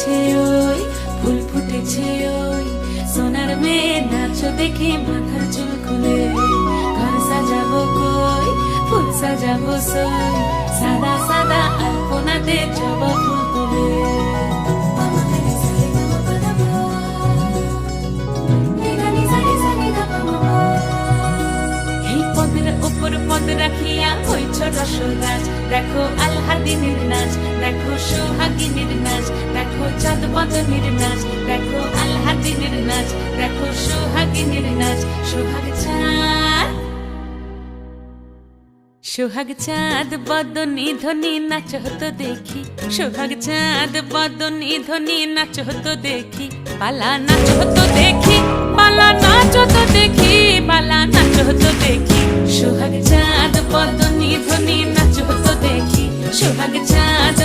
ফুটেছে ওই, ফুল ফুটেছে ওই, সোনার মেয়ে নাচো দেখে মাথার চুল খুলে। ঘর সাজাবো কই, ফুল সাজাবো সই, সাদা সাদা আলপনাতে জবা ফুল তুলে। এই পদের উপর পদ রাখিয়া হইছ রসরাজ, দেখো আলহাদিনের নাচ, দেখো সোহাগিনীর নাচ, দেখো চাঁদ বদনের নাচ, দেখো আলহাদিনের নাচ, দেখো সোহাগিনীর নাচ। সোহাগ চাঁদ, সোহাগ চাঁদ বদনী ধ্বনি নাচ হতো দেখি, সোহাগ চাঁদ বদনী ধ্বনি নাচ হতো দেখি। পালা নাচ হতো দেখি, পালা নাচ হতো দেখি, পালা নাচ হতো দেখি। সোহাগ চাঁদ বদনী ধ্বনি নাচ হতো দেখি, সোহাগ চাঁদ